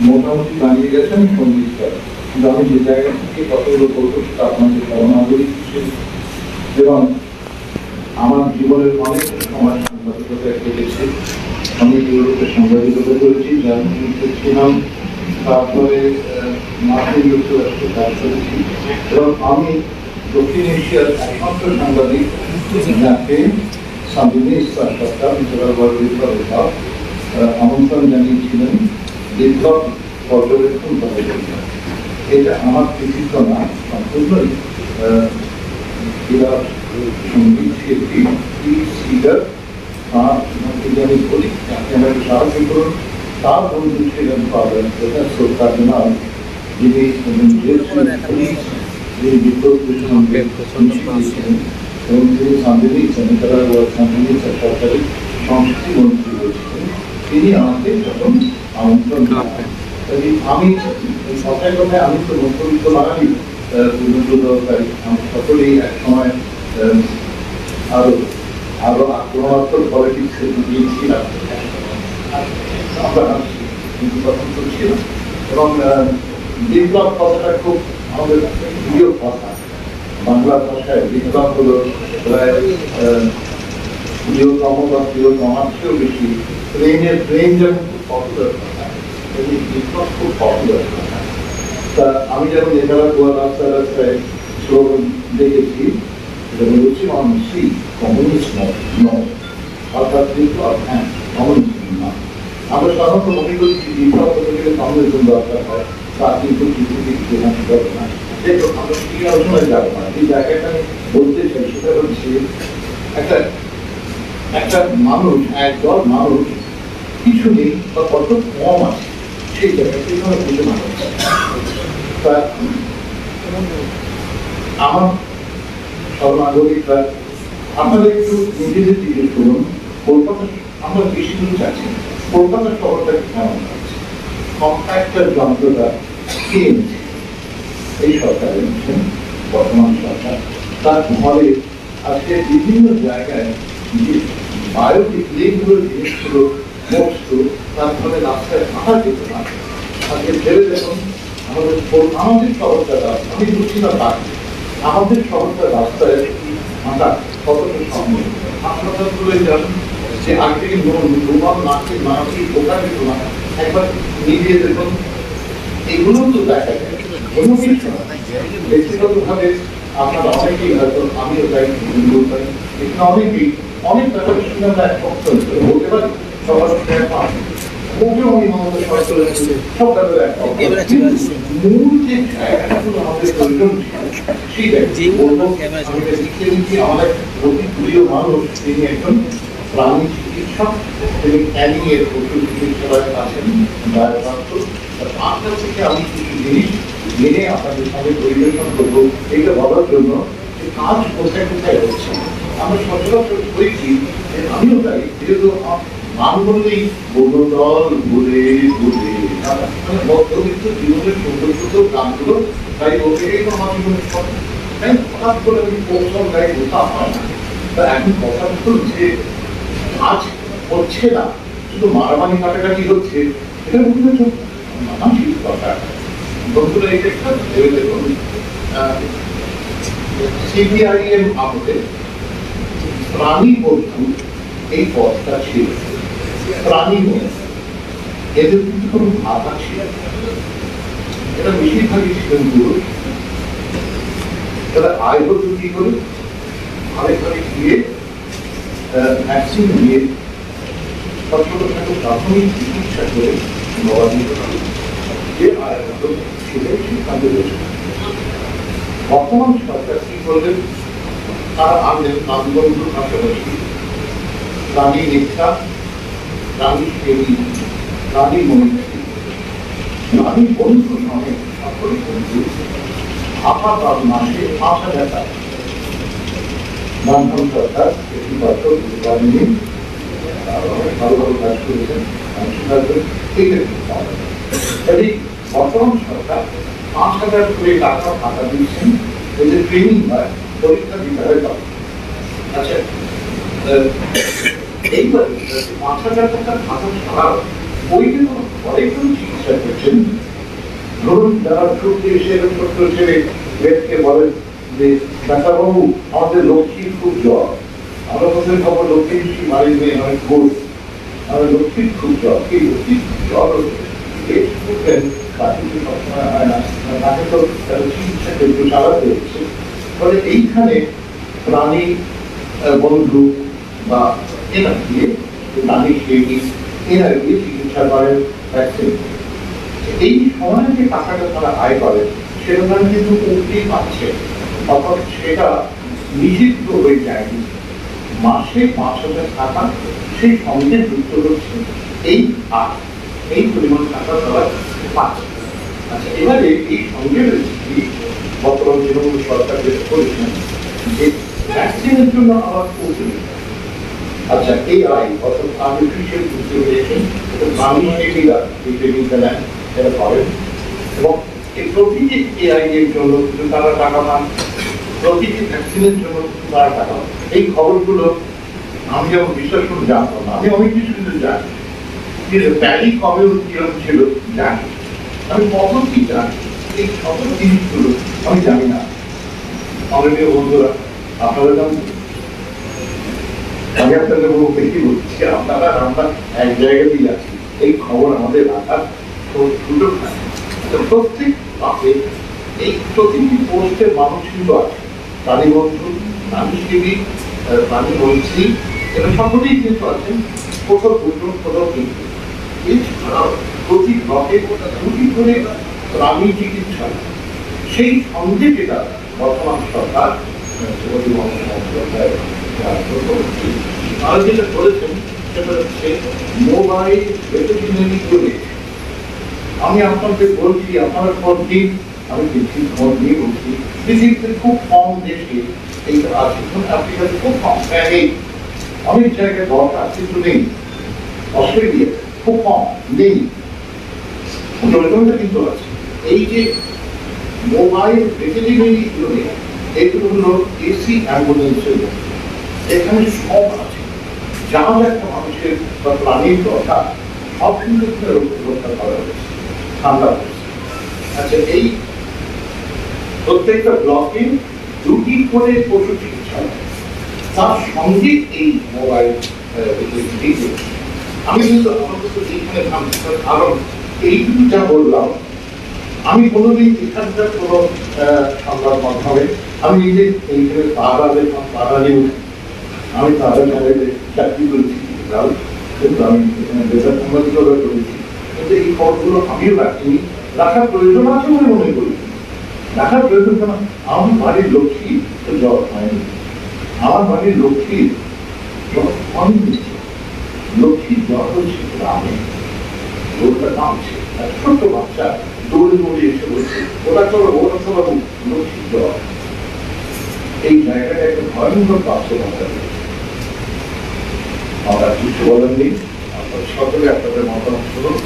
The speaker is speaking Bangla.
মোটামুটি দাঁড়িয়ে গেছেন সঙ্গীতকার, কিন্তু আমি যে জায়গা থেকে কতগুলো বলবো সেটা আপনাদের নাগরিক হিসেবে এবং আমার জীবনের অনেক সময় সাংবাদিকতায় কেটেছে। আমি ইউরোপে সাংবাদিকতা করেছি, জার্মানিতে ছিলাম, তারপরে মার্কিন যুক্তরাষ্ট্রে কাজ করেছি এবং আমি দক্ষিণ এশিয়ার একমাত্র সাংবাদিক যাকে সান্দিনিস্তা সরকার বিপ্লব আমন্ত্রণ জানিয়েছিলেন বিপ্লব পর্যবেক্ষণ করার জন্য। এটা আমার কৃতিত্ব না, সম্পূর্ণই সঙ্গীত শিল্পী সিডার আমি বলি যাকে আমাকে সাহায্য করুন। তার বন্ধু ছিলেন প্রফেসর কার্ডিনাল, যিনি বিপ্লবের সঙ্গে ছিলেন এবং তিনি সান্দিনিস্তা সান্দিনিস্তা সরকারের সংস্কৃতি মন্ত্রী হয়েছিলেন। তিনি আমাকে তখন আমন্ত্রণ জানান। আমি কথায় কথায় আমি তো মধ্যবিত্ত বাঙালি, দরকারি আমরা সকলেই এক সময় আরো আক্রমণাত্মক পলিটিক্সে গিয়েছিলাম, আমরা কিন্তু তখন তো ছিল এবং বিপ্লব কথাটা খুব আমাদের প্রিয় কথা। বাংলা ভাষায় বিপ্লব হলো প্রায় প্রিয়তম বা প্রিয়তমার চেয়েও বেশি। প্রেম যেমন খুব পপুলার কথা, বিপ্লব খুব পপুলার কথা। তা আমি যেমন এছাড়া গোয়া রাস্তায় রাস্তায় স্লোগান দেখেছি, বলছি মানুষই কমিউনিস্ট নয়, অর্থাৎ বিপ্লব হ্যাঁ কমিউনিস্ট না। আমরা সাধারণত মনে করছি বিপ্লব হতে গেলে কমিউনিজম দরকার হয়, তা কিন্তু পৃথিবীর যেখানে দরকার না। যেহেতু আমরা কি আলোচনায় যাবো না, এই জায়গাটা আমি বলতে চাই সেটা হচ্ছে একটা মানুষ, একদল মানুষ কিছু নেই বা কত কম আছে সেই জায়গাটি বুঝে না হচ্ছে। তা আমার সর্বনাগরিকরা আপনারা একটু নিজেদের জিজ্ঞেস করুন, কলকাতা আমরা বেশি দূর যাচ্ছি, কলকাতা শহরটা কেমন লাগছে? কম্প্যাক্টার যন্ত্রটা কে এনেছে? এই সরকার এনেছেন, বর্তমান সরকার। তার ফলে আজকে বিভিন্ন জায়গায় যে বায়োটিক লেগুলো জিনিসগুলো বসত, তার ফলে রাস্তায় হাঁটা যেত না। আজকে ভেবে দেখুন আমাদের শহরটা, আমি বুঝছি না বাকি আমাদের শহরটা রাস্তায় হাঁটা কতটা সম্ভব। হাসপাতালগুলোই জানেন যে আগে থেকে রুমাল নাকি মানসিক বোকা যেত না, একবার নিজে দেখুন এগুলো তো দেখা যায়। কোনো কিছু ব্যক্তিগতভাবে আপনারা অনেকেই হয়তো আমিও তাই পাই, এখানে অনেকেই অনেক ব্যাপারে শুনে আমরা একমত বলতে পারি, সবার আমি মমতা সরকারের সব ব্যাপারে মূল যে জায়গাগুলো আমাদের প্রয়োজন আমাদের অতি প্রিয় মানুষ, তিনি একজন প্রাণী চিকিৎসক, তিনি ক্যানিং এর পশু চিকিৎসালয়ে আছেন দায়প্রাপ্ত। তার কাছ থেকে আমি কিছু জিনিস জেনে আপনাদের সঙ্গে পরিবেশন করবো, এইটা বলার জন্য যে কাজ কোথায় কোথায় হচ্ছে। আমরা সচরাচর হয়েছি, আমিও তাই, যেহেতু মান বললেই বনদল ঘুরে ঘুরে মানে মধ্যবিত্ত জীবনের সুন্দর সুন্দর গানগুলো তাই বলতে গেলে আমার জীবনের কথা, তাই হঠাৎ করে আমি কৌশল গাই বোঝা হয় না। তা এখন কথা হচ্ছে কাজ হচ্ছে না, শুধু মারামারি কাটাকাটি হচ্ছে, এটা বুঝলে তো মানসিক দরকার। বন্ধুরা এই একটা ভেবে দেখুন, সিপিআইএম আমলে প্রাণী বন্ধু এই পদটা ছিল, প্রাণী বন্ধু এদের কিন্তু কোনো ভাতা ছিল, এটা বেশিরভাগই ছিলেন পুরুষ। তারা আয় হতো কি করে, ঘরে ঘরে গিয়ে ভ্যাকসিন দিয়ে ছোটখাটো প্রাথমিক চিকিৎসা করে যে আয় হতো সেটাই সিদ্ধান্ত রয়েছে। বর্তমান সরকার কি করলেন, তারা আনলেন প্রাণবন্ধুর পাশাপাশি প্রাণী লেখা, প্রাণী প্রেমী, প্রাণী মৈত্রী, প্রাণী বন্ধু সমেত সকল বন্ধু আপাতত মাসে 5,000 টাকা বামফ্রন্ট সরকার একটি পত্র নিয়ে ভালো ভালো কাজ করেছেন। বর্তমান সরকার 5,000 করে টাকা ভাতা দিচ্ছেন, এদের ট্রেনিং হয়, পরীক্ষা দিতে হয়। আচ্ছা, এইবার 5,000 টাকার ভাতা ছাড়াও ওই যে কোনো ঘরে কোনো চিকিৎসা করছে করছেন, ধরুন যারা ছুটতে এসে ছোট্ট ছেলে মেয়েকে বলেন যে ডাক্তারবাবু আমাদের লক্ষ্মীর খুব জ্বর, আমরা বলতে খবর লক্ষ্মীর বাড়ির মেয়ে অনেক গোল, আমাদের লক্ষ্মীর খুব জ্বর, এই লক্ষ্মীর জ্বর সবসময় হয় না, তাকে তো চিকিৎসাকে একটু চালাতে হচ্ছে। ফলে এইখানে প্রাণী বন্ধু বা এরা দিয়ে প্রাণী ক্লিনিক এরা দিয়ে চিকিৎসা করেন, ভ্যাকসিন। এই সময় যে টাকাটা তারা আয় করে সেটা তারা কিন্তু উঠতে পারছে, অর্থাৎ সেটা নিষিদ্ধ হয়ে যায়নি। মাসে 5,000 টাকা সেই সঙ্গে যুক্ত হচ্ছে এই আয়, এই পরিমাণ টাকা তারা পাচ্ছে। আচ্ছা, এবারে এই সঙ্গে বর্তমান তৃণমূল সরকার যেটা করেছেন যে ভ্যাকসিনের জন্য আবার কৌশলী, আচ্ছা এই আই অর্থাৎ আর্টিফিশিয়াল ইন্সেমিনেশন প্রাণী সেবিকা এই ট্রেনিংটা নেন, এটা করেন এবং এই প্রতিটি এআই এর জন্য কিন্তু তারা টাকা পান, প্রতিটি ভ্যাকসিনের জন্য তারা টাকা পান। এই খবরগুলো আমি যেমন বিশ্বাস করে জানতাম না, আমি অনেক কিছু কিন্তু জানি, কিন্তু প্যারি কবে কিরকম ছিল জানি, আমি কত কি জানি, এই সকল জিনিসগুলো আমি জানি না। আমাদের বন্ধুরা আপনারা যেমন, আমি আপনাদের কি বলছি, আপনারা আমরা এক জায়গাতেই আছি, এই খবর আমাদের রাখার সুযোগ নাই। প্রত্যেক পাশে এই প্রতিটি পোস্টের মানুষ কিন্তু আছে, প্রাণী বন্ধু, প্রাণী সেবী, প্রাণী মন্ত্রী, এরা সকলেই কিন্তু আছেন, কোথাও দুটো কোথাও কিন্তু। এছাড়াও প্রতি ব্লকে 2টি করে প্রাণী চিকিৎসা, সেই সঙ্গে যেটা বর্তমান সরকার তারা যেটা করেছেন সেটা হচ্ছে মোবাইল ভেটেরিনারি ক্লিনিক। আমি আপনাদের বলছি, আপনারা খোঁজ দিন, আমি পৃথিবীর খোঁজ নিয়ে বলছি, পৃথিবীতে খুব কম দেশে এইটা আছে, আফ্রিকাতে খুব কম, অনেক জায়গায় দরকার কিন্তু নেই, অস্ট্রেলিয়া খুব কম নেই, কিন্তু আছে। এই যে মোবাইল ভেটেরিনারি ক্লিনিক, এগুলো হলো এসি অ্যাম্বুলেন্সের মতো, এখানে সব আছে, যা একটা মানুষের বা প্রাণীর দরকার সব কিন্তু রক্ষা করা হয়েছে, ঠান্ডা হয়েছে। আচ্ছা, এই প্রত্যেকটা ব্লকে 2টি করে পশু চিকিৎসা, তার সঙ্গে এই মোবাইল আমি কিন্তু এইখানে কারণ এইটুকু যা বললাম, আমি কোনোদিন এখানকার কোনো সংবাদ মাধ্যমে আমি নিজে এইখানে পাড়া নিউজ, আমি তাদের চাকরি করেছি, কিন্তু আমি এখানে বেতার সাংবাদিকতা করেছি, কিন্তু এই খবরগুলো আমিও রাখিনি, রাখার প্রয়োজন আছে বলে মনে করি। রাখার প্রয়োজন কেন, আমার বাড়ির লক্ষ্মী তো জ্বর হয়নি, আমার বাড়ির লক্ষ্মীর জ্বর হয়নি, লক্ষ্মীর জ্বর হচ্ছে গ্রামে, ওটা কামছে, ছোট্ট বাচ্চা দৌড়ে দৌড়ে এসে বলছে ওরা চলো লক্ষ্মীর জ্বর। এই জায়গাটা একটা ভয়ঙ্কর বাস্তবতা, আমরা কিছু বলেননি, আপনার সকলে আপনাদের মতামত শুনুন।